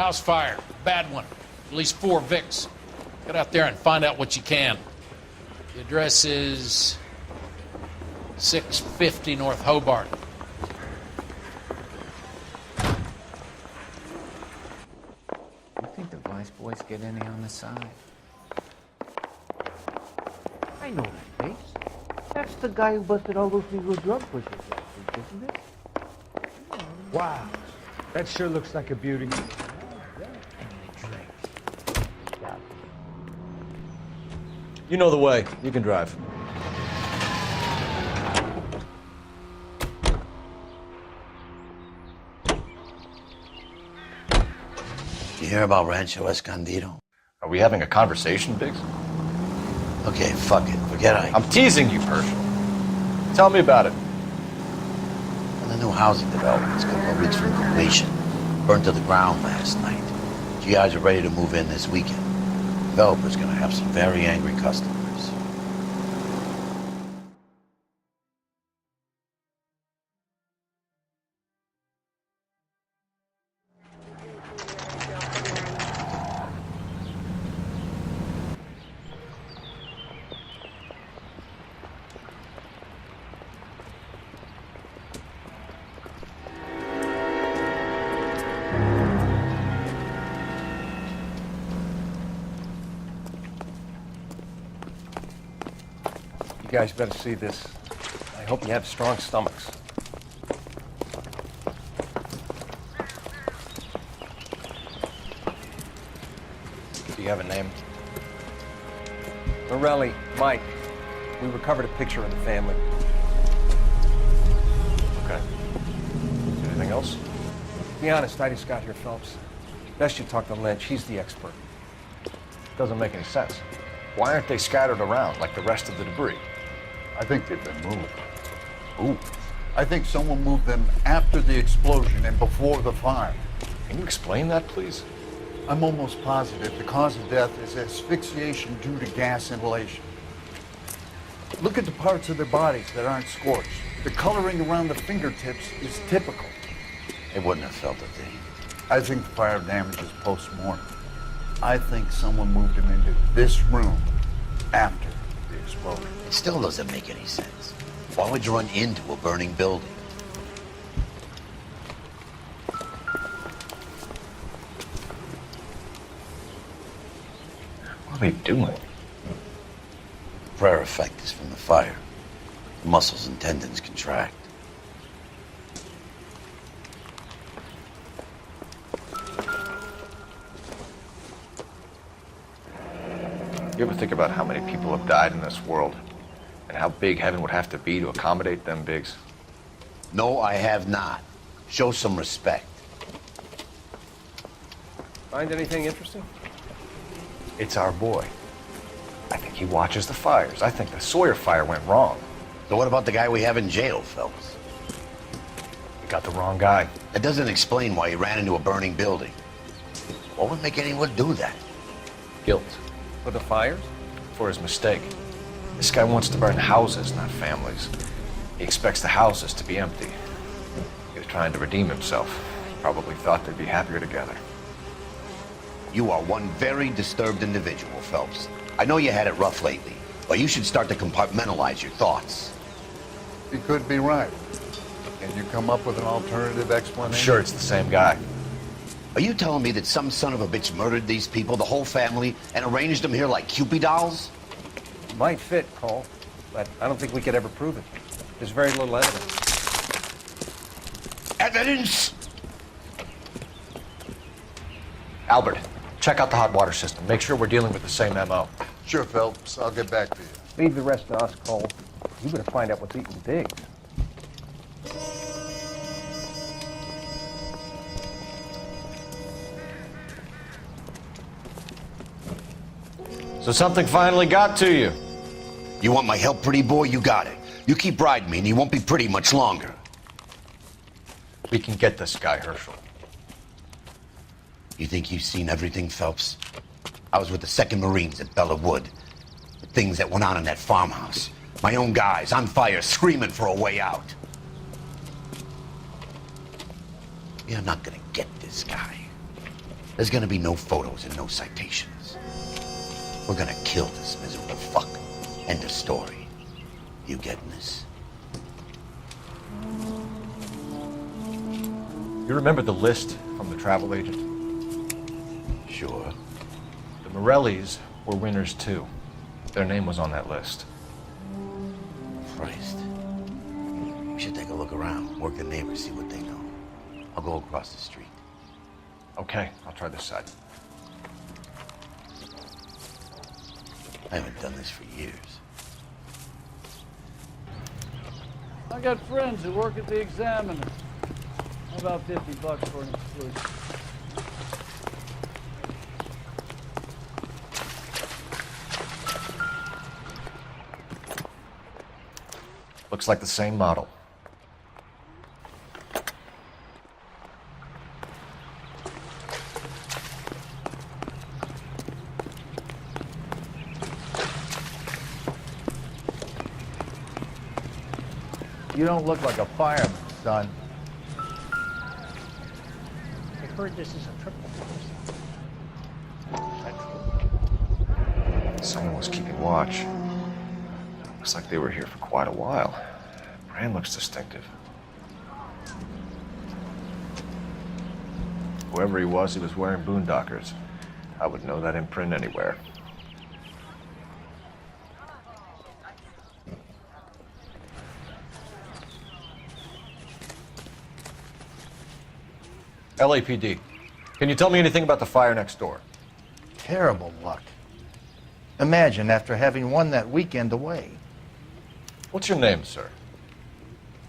House fire. Bad one. At least 4 Vicks. Get out there and find out what you can. The address is 650 North Hobart. You think the Vice boys get any on the side? I know that face. That's the guy who busted all those legal drug pushers last week, isn't it? Wow, that sure looks like a beauty. You know the way. You can drive. You hear about Rancho Escondido? Are we having a conversation, Biggs? Okay, fuck it. Forget I'm teasing you, Herschel. Tell me about it. Well, the new housing development's a couple of weeks from completion. Burned to the ground last night. GIs are ready to move in this weekend. Developer's gonna have some very angry customers. You guys better see this. I hope you have strong stomachs. Do you have a name? Morelli, Mike. We recovered a picture of the family. Okay. Anything else? Be honest, I just got here, Phelps. Best you talk to Lynch. He's the expert. Doesn't make any sense. Why aren't they scattered around like the rest of the debris? I think they've been moved. Ooh. I think someone moved them after the explosion and before the fire. Can you explain that, please? I'm almost positive the cause of death is asphyxiation due to gas inhalation. Look at the parts of their bodies that aren't scorched. The coloring around the fingertips is typical. They wouldn't have felt a thing. I think the fire damage is post-mortem. I think someone moved them into this room after the explosion. It still doesn't make any sense. Why would you run into a burning building? What are they doing? Prayer effect is from the fire. The muscles and tendons contract. You ever think about how many people have died in this world? And how big heaven would have to be to accommodate them, Biggs? No, I have not. Show some respect. Find anything interesting? It's our boy. I think he watches the fires. I think the Sawyer fire went wrong. So what about the guy we have in jail, Phelps? We got the wrong guy. That doesn't explain why he ran into a burning building. What would make anyone do that? Guilt. For the fires? For his mistake. This guy wants to burn houses, not families. He expects the houses to be empty. He was trying to redeem himself. Probably thought they'd be happier together. You are one very disturbed individual, Phelps. I know you had it rough lately, but you should start to compartmentalize your thoughts. He could be right. Can you come up with an alternative explanation? I'm sure it's the same guy. Are you telling me that some son of a bitch murdered these people, the whole family, and arranged them here like Cupid dolls? Might fit, Cole, but I don't think we could ever prove it. There's very little evidence. Evidence? Albert, check out the hot water system. Make sure we're dealing with the same MO. Sure, Phelps. I'll get back to you. Leave the rest to us, Cole. You better find out what's eating Biggs. So something finally got to you. You want my help, pretty boy? You got it. You keep riding me and you won't be pretty much longer. We can get this guy, Herschel. You think you've seen everything, Phelps? I was with the 2nd Marines at Bella Wood. The things that went on in that farmhouse. My own guys on fire, screaming for a way out. You're not gonna get this guy. There's gonna be no photos and no citations. We're gonna kill this miserable fuck. End of story. You getting this? You remember the list from the travel agent? Sure. The Morellis were winners too. Their name was on that list. Christ. We should take a look around, work the neighbors, see what they know. I'll go across the street. Okay, I'll try this side. I haven't done this for years. I got friends who work at the Examiner. How about $50 for an exclusive? Looks like the same model. You don't look like a fireman, son. I heard this is a triple cross. Is that true? Someone was keeping watch. Looks like they were here for quite a while. Brand looks distinctive. Whoever he was wearing boondockers. I would know that imprint anywhere. LAPD. Can you tell me anything about the fire next door? Terrible luck. Imagine after having won that weekend away. What's your name, sir?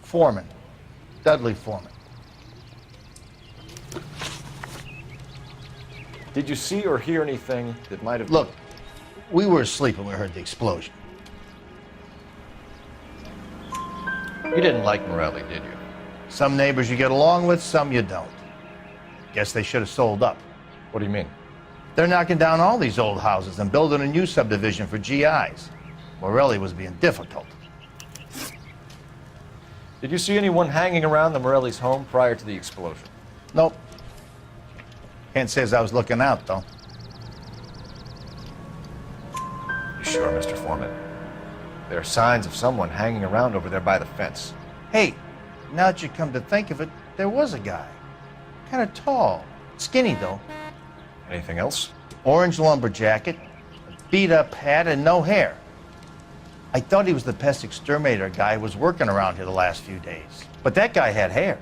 Forman. Dudley Forman. Did you see or hear anything that might have... Look, we were asleep when we heard the explosion. You didn't like Morelli, did you? Some neighbors you get along with, some you don't. Guess they should have sold up. What do you mean? They're knocking down all these old houses and building a new subdivision for GIs. Morelli was being difficult. Did you see anyone hanging around the Morelli's home prior to the explosion? Nope. Can't say as I was looking out, though. You sure, Mr. Foreman? There are signs of someone hanging around over there by the fence. Hey, now that you come to think of it, there was a guy. Kind of tall. Skinny, though. Anything else? Orange lumber jacket, a beat-up hat, and no hair. I thought he was the pest exterminator guy who was working around here the last few days. But that guy had hair.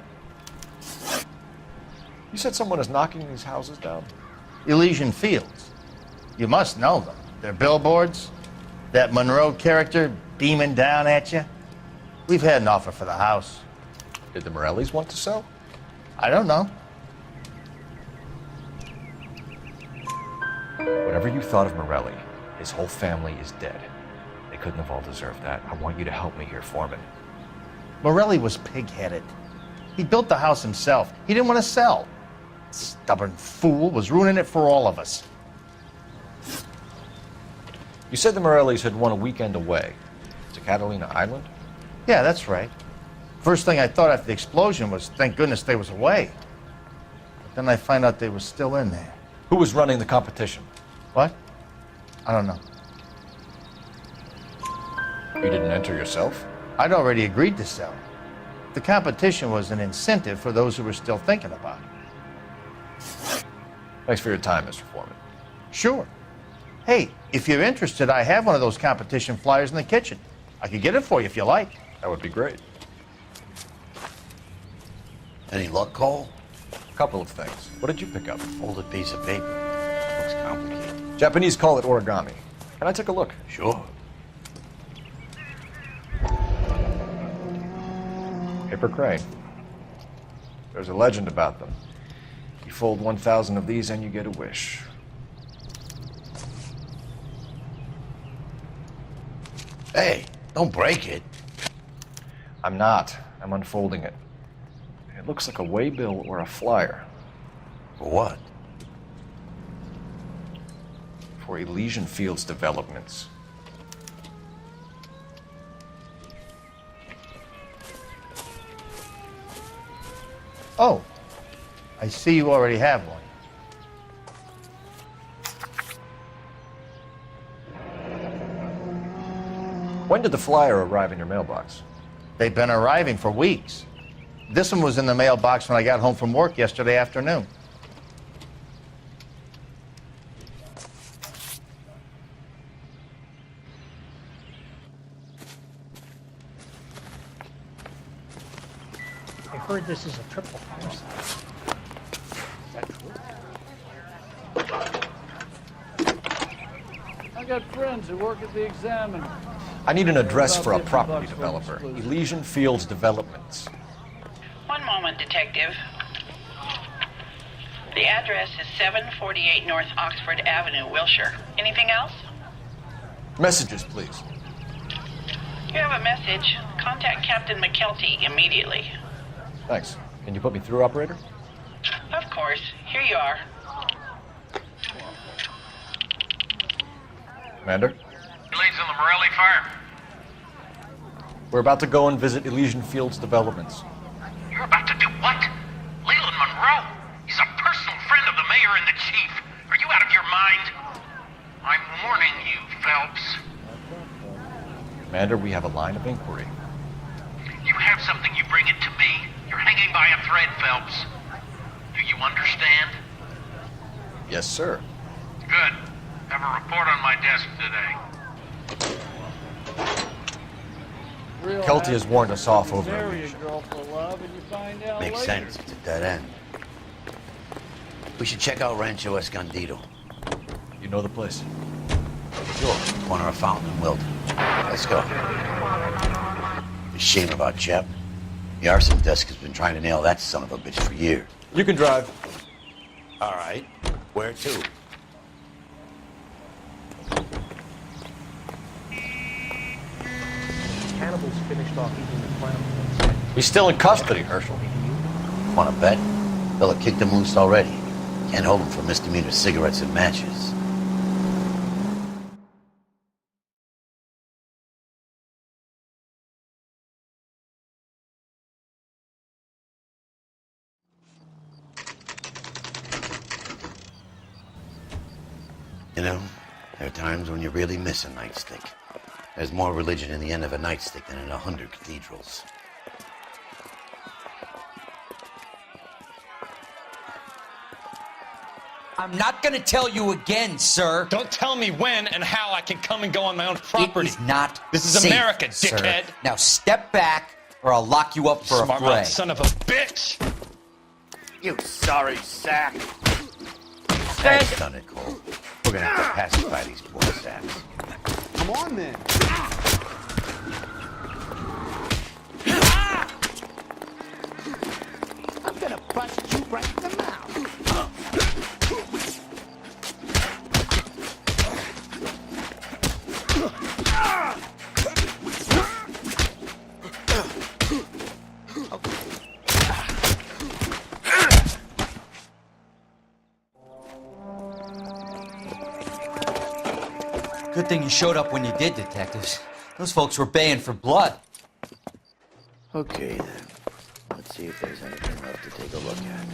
You said someone is knocking these houses down? Elysian Fields. You must know them. They're billboards. That Monroe character beaming down at you. We've had an offer for the house. Did the Morellis want to sell? I don't know. Whatever you thought of Morelli, his whole family is dead. They couldn't have all deserved that. I want you to help me here, Foreman. Morelli was pig-headed. He built the house himself. He didn't want to sell. Stubborn fool was ruining it for all of us. You said the Morellis had won a weekend away to Catalina Island? Yeah, that's right. First thing I thought after the explosion was, thank goodness they was away. But then I find out they were still in there. Who was running the competition? What? I don't know. You didn't enter yourself? I'd already agreed to sell. The competition was an incentive for those who were still thinking about it. Thanks for your time, Mr. Foreman. Sure. Hey, if you're interested, I have one of those competition flyers in the kitchen. I could get it for you if you like. That would be great. Any luck, Cole? A couple of things. What did you pick up? Folded piece of paper. Looks complicated. Japanese call it origami. Can I take a look? Sure. Paper crane. There's a legend about them. You fold 1,000 of these and you get a wish. Hey, don't break it. I'm not. I'm unfolding it. It looks like a waybill or a flyer. For what? For Elysian Fields developments. Oh, I see you already have one. When did the flyer arrive in your mailbox? They've been arriving for weeks. This one was in the mailbox when I got home from work yesterday afternoon. I heard this is a triple homicide. Is that true? I got friends who work at the Examiner. I need an address About for a 50 property bucks for an developer. exclusive. Elysian Fields Developments. One moment, Detective. The address is 748 North Oxford Avenue, Wilshire. Anything else? Messages, please. You have a message. Contact Captain McKelty immediately. Thanks. Can you put me through, operator? Of course. Here you are. Commander? Leads on the Morelli fire. We're about to go and visit Elysian Fields Developments. You're about to do what? Leland Monroe? He's a personal friend of the mayor and the chief. Are you out of your mind? I'm warning you, Phelps. Commander, we have a line of inquiry. You have something, you bring it to me. You're hanging by a thread, Phelps. Do you understand? Yes, sir. Good. Have a report on my desk today. Real Kelty has happy. warned us off over Marry a Elysian. girl for love and you find out Makes later. sense. It's a dead end. We should check out Rancho Escondido. You know the place? Sure. Corner of Fountain and Wilton. Let's go. A shame about Chap. The arson desk has been trying to nail that son of a bitch for years. You can drive. All right. Where to? Cannibals finished off eating the clown. He's still in custody, Herschel. Want to bet? Fella kicked him loose already. Can't hold him for misdemeanor cigarettes and matches. You know, there are times when you really miss a nightstick. There's more religion in the end of a nightstick than in 100 cathedrals. I'm not gonna tell you again, sir. Don't tell me when and how I can come and go on my own property. It is not This is safe, America, sir. dickhead. Now step back, or I'll lock you up for a Smart fray. mouth son of a bitch. You sorry sack. That's done it, Cole. We're gonna have to pacify these poor sacks. Come on, then. I'm gonna bust you right in the mouth. Good thing you showed up when you did, detectives. Those folks were baying for blood. Okay, then. Let's see if there's anything left to take a look at.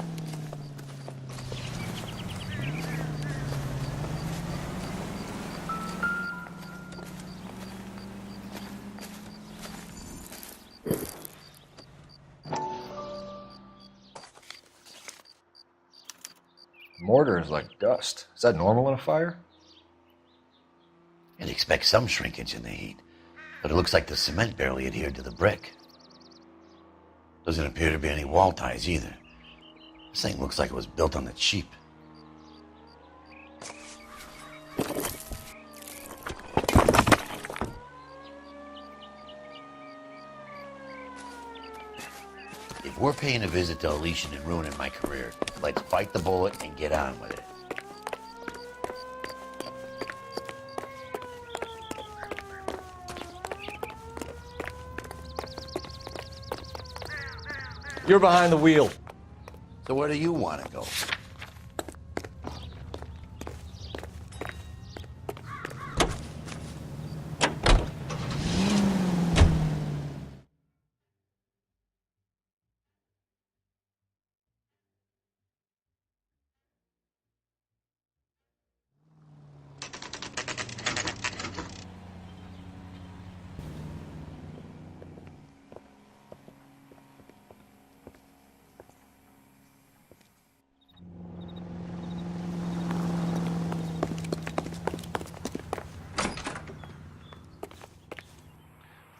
Mortar is like dust. Is that normal in a fire? You'd expect some shrinkage in the heat, but it looks like the cement barely adhered to the brick. Doesn't appear to be any wall ties either. This thing looks like it was built on the cheap. If we're paying a visit to Elysian and ruining my career, let's bite the bullet and get on with it. You're behind the wheel. So where do you want to go?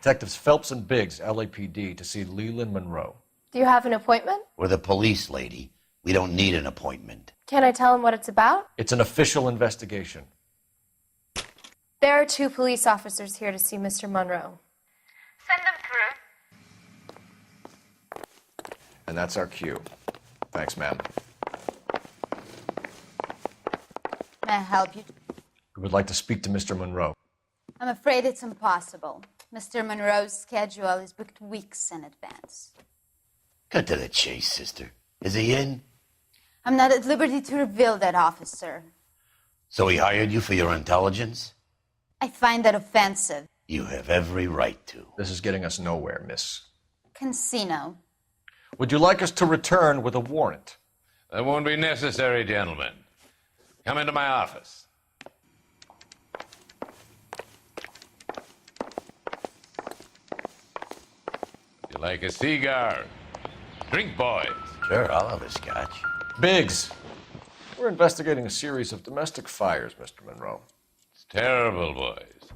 Detectives Phelps and Biggs, LAPD, to see Leland Monroe. Do you have an appointment? We're the police, lady. We don't need an appointment. Can I tell him what it's about? It's an official investigation. There are 2 police officers here to see Mr. Monroe. Send them through. And that's our cue. Thanks, ma'am. May I help you? We would like to speak to Mr. Monroe. I'm afraid it's impossible. Mr. Monroe's schedule is booked weeks in advance. Cut to the chase, sister. Is he in? I'm not at liberty to reveal that, officer. So he hired you for your intelligence? I find that offensive. You have every right to. This is getting us nowhere, miss. Casino. Would you like us to return with a warrant? That won't be necessary, gentlemen. Come into my office. You like a cigar? Drink, boys. Sure, I'll have a scotch. Biggs, we're investigating a series of domestic fires, Mr. Monroe. It's terrible, boys.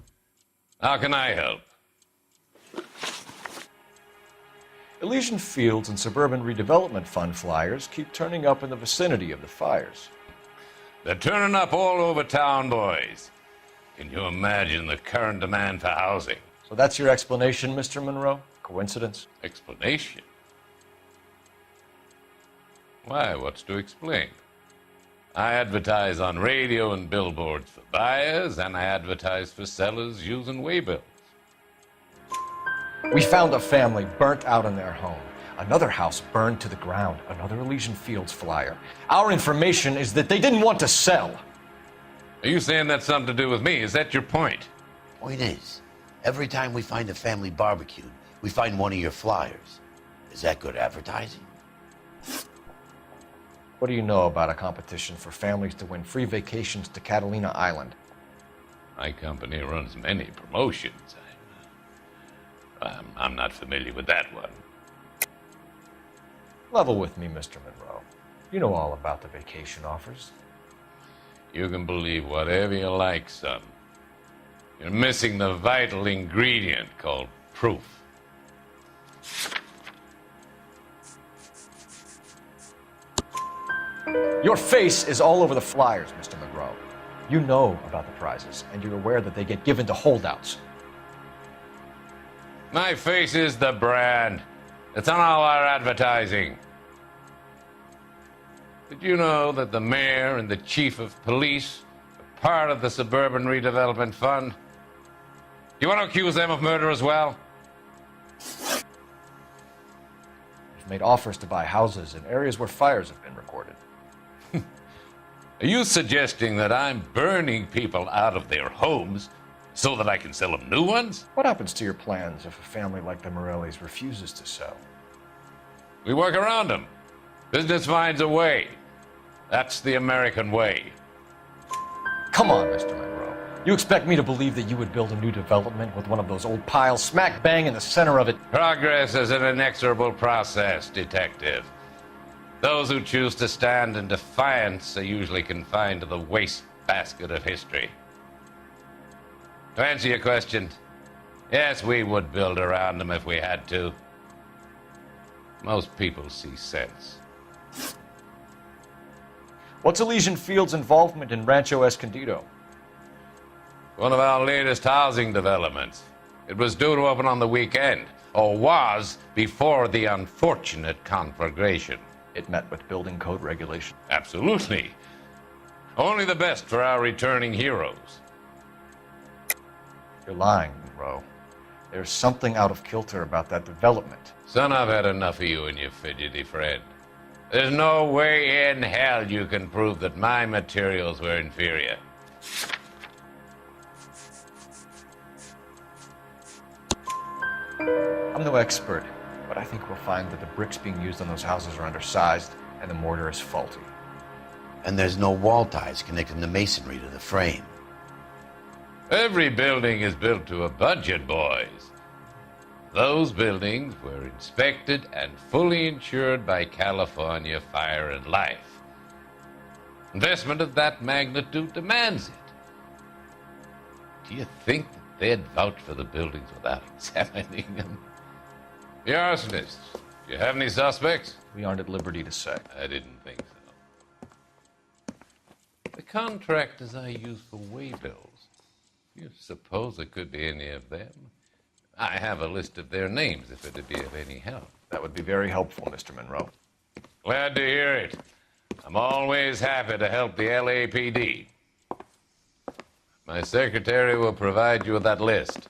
How can I help? Elysian Fields and Suburban Redevelopment Fund flyers keep turning up in the vicinity of the fires. They're turning up all over town, boys. Can you imagine the current demand for housing? So that's your explanation, Mr. Monroe? Coincidence? Explanation? Why, what's to explain? I advertise on radio and billboards for buyers, and I advertise for sellers using waybills. We found a family burnt out in their home. Another house burned to the ground. Another Elysian Fields flyer. Our information is that they didn't want to sell. Are you saying that's something to do with me? Is that your point? Point is, every time we find a family barbecued, we find one of your flyers. Is that good advertising? What do you know about a competition for families to win free vacations to Catalina Island? My company runs many promotions. I'm not familiar with that one. Level with me, Mr. Monroe. You know all about the vacation offers. You can believe whatever you like, son. You're missing the vital ingredient called proof. Your face is all over the flyers, Mr. Monroe. You know about the prizes, and you're aware that they get given to holdouts. My face is the brand. It's on all our advertising. Did you know that the mayor and the chief of police are part of the Suburban Redevelopment Fund? You want to accuse them of murder as well? You've made offers to buy houses in areas where fires have been recorded. Are you suggesting that I'm burning people out of their homes so that I can sell them new ones? What happens to your plans if a family like the Morellis refuses to sell? We work around them. Business finds a way. That's the American way. Come on, Mr. Monroe. You expect me to believe that you would build a new development with one of those old piles smack bang in the center of it? Progress is an inexorable process, detective. Those who choose to stand in defiance are usually confined to the wastebasket of history. To answer your question, yes, we would build around them if we had to. Most people see sense. What's Elysian Fields' involvement in Rancho Escondido? One of our latest housing developments. It was due to open on the weekend, or was before the unfortunate conflagration. It met with building code regulation. Absolutely. Only the best for our returning heroes. You're lying, Monroe. There's something out of kilter about that development. Son, I've had enough of you and your fidgety friend. There's no way in hell you can prove that my materials were inferior. I'm no expert, but I think we'll find that the bricks being used on those houses are undersized and the mortar is faulty. And there's no wall ties connecting the masonry to the frame. Every building is built to a budget, boys. Those buildings were inspected and fully insured by California Fire and Life. Investment of that magnitude demands it. Do you think that they'd vouch for the buildings without examining them. The arsonists, do you have any suspects? We aren't at liberty to say. I didn't think so. The contractors I use for waybills, you suppose it could be any of them? I have a list of their names if it'd be of any help. That would be very helpful, Mr. Monroe. Glad to hear it. I'm always happy to help the LAPD. My secretary will provide you with that list.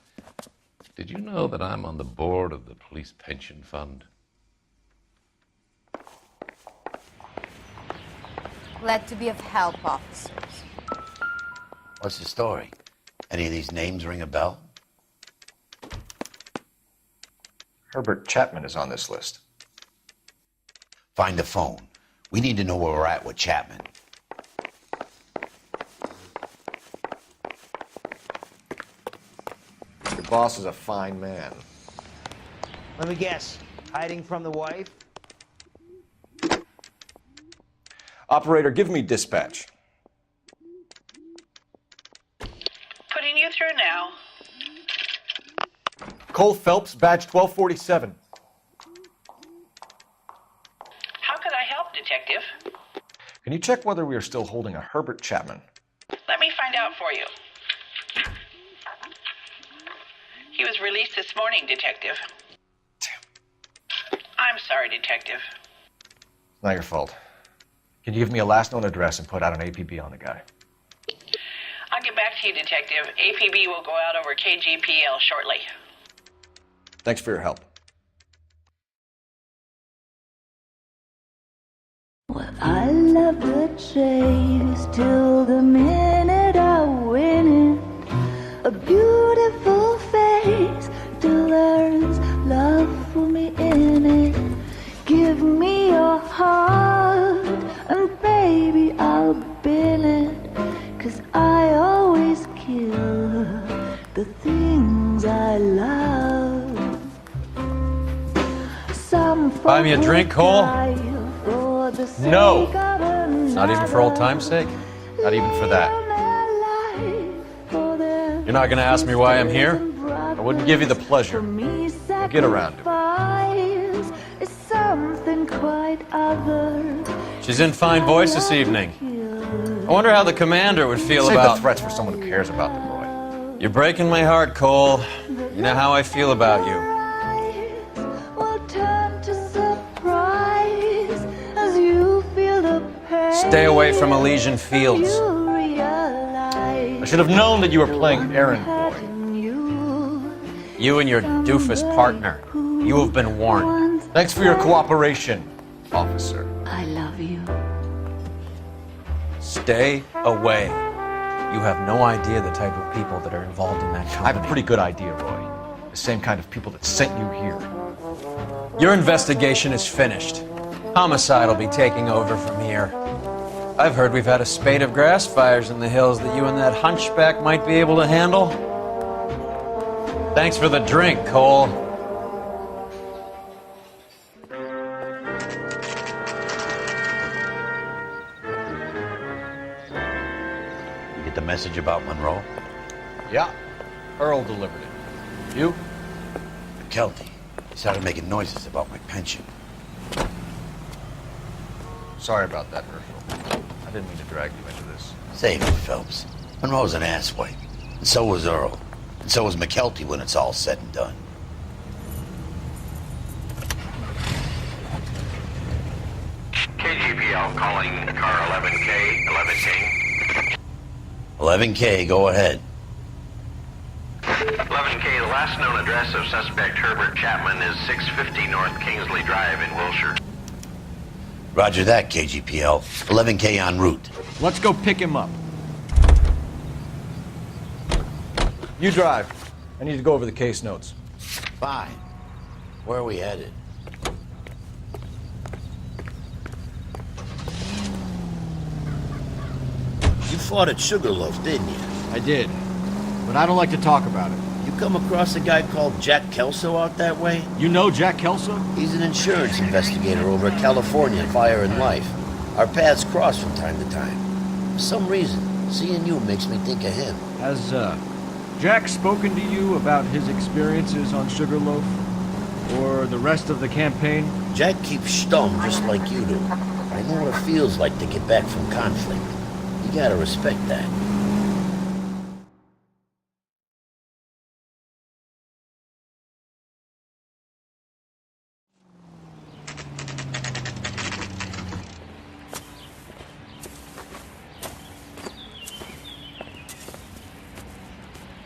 Did you know that I'm on the board of the police pension fund? Glad to be of help, officers. What's the story? Any of these names ring a bell? Herbert Chapman is on this list. Find the phone. We need to know where we're at with Chapman. Your boss is a fine man. Let me guess. Hiding from the wife? Operator, give me dispatch. Putting you through now. Cole Phelps, badge 1247. How could I help, Detective? Can you check whether we are still holding a Herbert Chapman? Let me find out for you. He was released this morning, Detective. Damn. I'm sorry, Detective. It's not your fault. Can you give me a last known address and put out an APB on the guy? I'll get back to you, Detective. APB will go out over KGPL shortly. Thanks for your help. Well, I love the chase till the minute I win it. A beautiful face till there's love for me in it. Give me your heart and baby I'll bill it. 'Cause I always kill the things I love. Buy me a drink, Cole? No! Not even for old time's sake? Not even for that. You're not gonna ask me why I'm here? I wouldn't give you the pleasure. I'll get around to it. She's in fine voice this evening. I wonder how the commander would feel Save about... the threats for someone who cares about them, Roy. You're breaking my heart, Cole. You know how I feel about you. Stay away from Elysian Fields. I should have known that you were playing errand boy. You and your doofus partner. You have been warned. Thanks for your cooperation, officer. I love you. Stay away. You have no idea the type of people that are involved in that company. I have a pretty good idea, Roy. The same kind of people that sent you here. Your investigation is finished. Homicide will be taking over from here. I've heard we've had a spate of grass fires in the hills that you and that hunchback might be able to handle. Thanks for the drink, Cole. You get the message about Monroe? Yeah. Earl delivered it. You? McKelty. He started making noises about my pension. Sorry about that, Herschel. I didn't mean to drag you into this. Save it, Phelps. Monroe's an asswipe. And so was Earl. And so was McKelty when it's all said and done. KGPL calling car 11K, 11K. 11K, go ahead. 11K, the last known address of suspect Herbert Chapman is 650 North Kingsley Drive in Wilshire. Roger that, KGPL. 11K en route. Let's go pick him up. You drive. I need to go over the case notes. Fine. Where are we headed? You fought at Sugarloaf, didn't you? I did. But I don't like to talk about it. You come across a guy called Jack Kelso out that way? You know Jack Kelso? He's an insurance investigator over at California Fire and Life. Our paths cross from time to time. For some reason, seeing you makes me think of him. Has Jack spoken to you about his experiences on Sugarloaf? Or the rest of the campaign? Jack keeps stum just like you do. I know what it feels like to get back from conflict. You gotta respect that.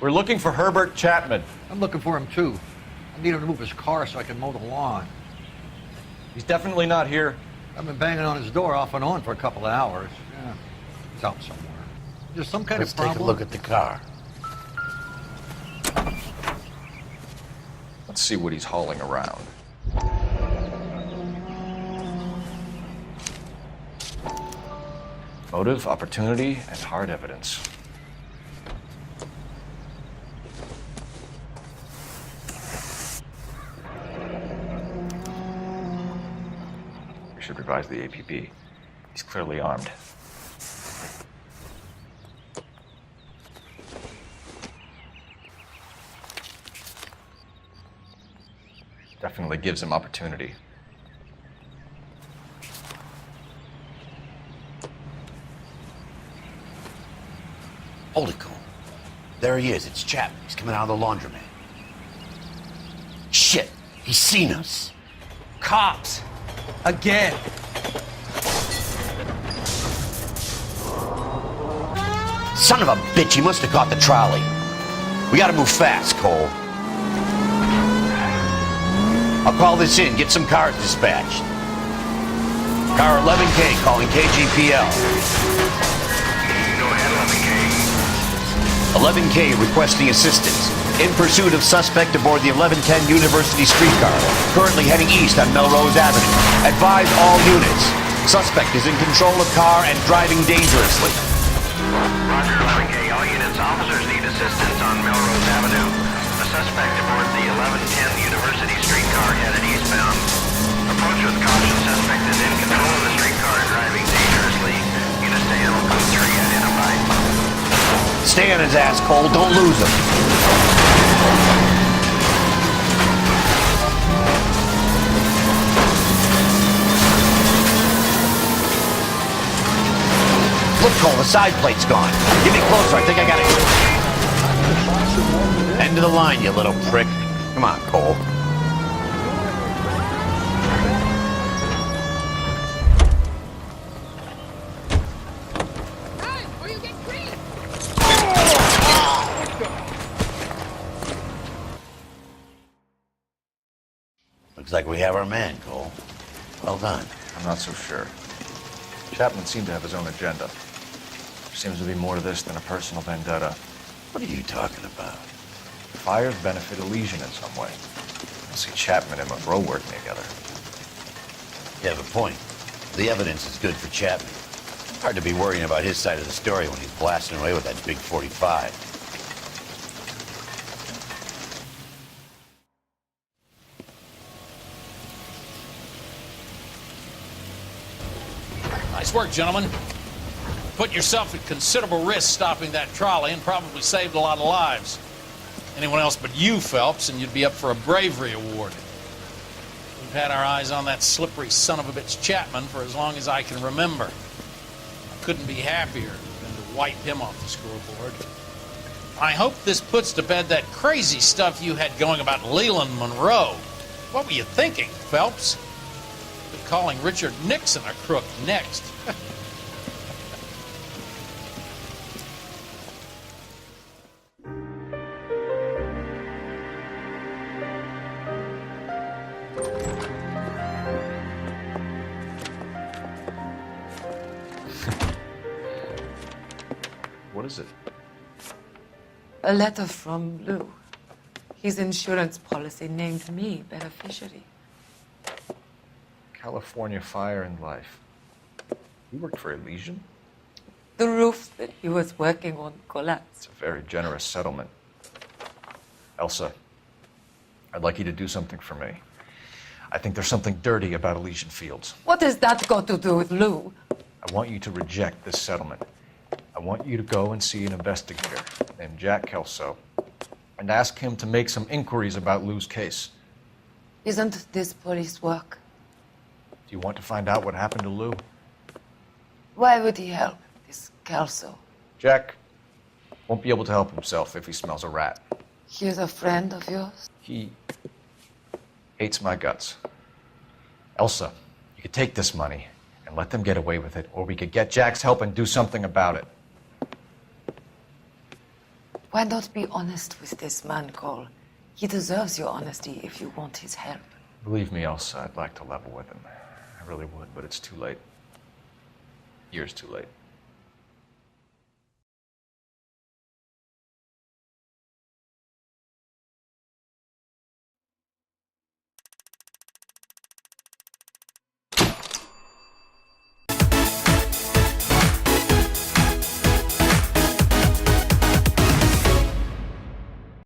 We're looking for Herbert Chapman. I'm looking for him too. I need him to move his car so I can mow the lawn. He's definitely not here. I've been banging on his door off and on for a couple of hours. Yeah, he's out somewhere. There's some kind Let's of problem. take a look at the car. Let's see what he's hauling around. Motive, opportunity, and hard evidence. We should revise the APB. He's clearly armed. Definitely gives him opportunity. Hold it, Cole. There he is. It's Chapman. He's coming out of the laundromat. Shit! He's seen us. Cops! Again! Son of a bitch, he must have caught the trolley. We gotta move fast, Cole. I'll call this in, get some cars dispatched. Car 11K calling KGPL. Go ahead, 11K. 11K requesting assistance. In pursuit of suspect aboard the 1110 University streetcar, currently heading east on Melrose Avenue. Advise all units. Suspect is in control of car and driving dangerously. Roger, 11K. All units, officers need assistance on Melrose Avenue. A suspect aboard the 1110 University streetcar headed eastbound. Approach with caution. Suspect is in control of the streetcar and driving dangerously. Units to handle code 3 identified. Stay on his ass, Cole. Don't lose him. Look, Cole, the side plate's gone. Get me closer. I think I got it. End of the line, you little prick. Come on, Cole. Looks like we have our man, Cole. Well done. I'm not so sure. Chapman seemed to have his own agenda. There seems to be more to this than a personal vendetta. What are you talking about? Fires benefit Elysian in some way. I see Chapman and Monroe working together. You have a point. The evidence is good for Chapman. Hard to be worrying about his side of the story when he's blasting away with that big 45. Nice work, gentlemen. Put yourself at considerable risk stopping that trolley and probably saved a lot of lives. Anyone else but you, Phelps, and you'd be up for a bravery award. We've had our eyes on that slippery son of a bitch Chapman for as long as I can remember. I couldn't be happier than to wipe him off the scoreboard. I hope this puts to bed that crazy stuff you had going about Leland Monroe. What were you thinking, Phelps? You're calling Richard Nixon a crook next. What is it? A letter from Lou. His insurance policy named me beneficiary. California Fire and Life. You worked for Elysian? The roof that he was working on collapsed. It's a very generous settlement. Elsa, I'd like you to do something for me. I think there's something dirty about Elysian Fields. What has that got to do with Lou? I want you to reject this settlement. I want you to go and see an investigator named Jack Kelso and ask him to make some inquiries about Lou's case. Isn't this police work? Do you want to find out what happened to Lou? Why would he help this Kelso? Jack won't be able to help himself if he smells a rat. He's a friend of yours? He hates my guts. Elsa, you could take this money and let them get away with it, or we could get Jack's help and do something about it. Why not be honest with this man, Cole? He deserves your honesty if you want his help. Believe me, Elsa, I'd like to level with him. I really would, but it's too late. Years too late.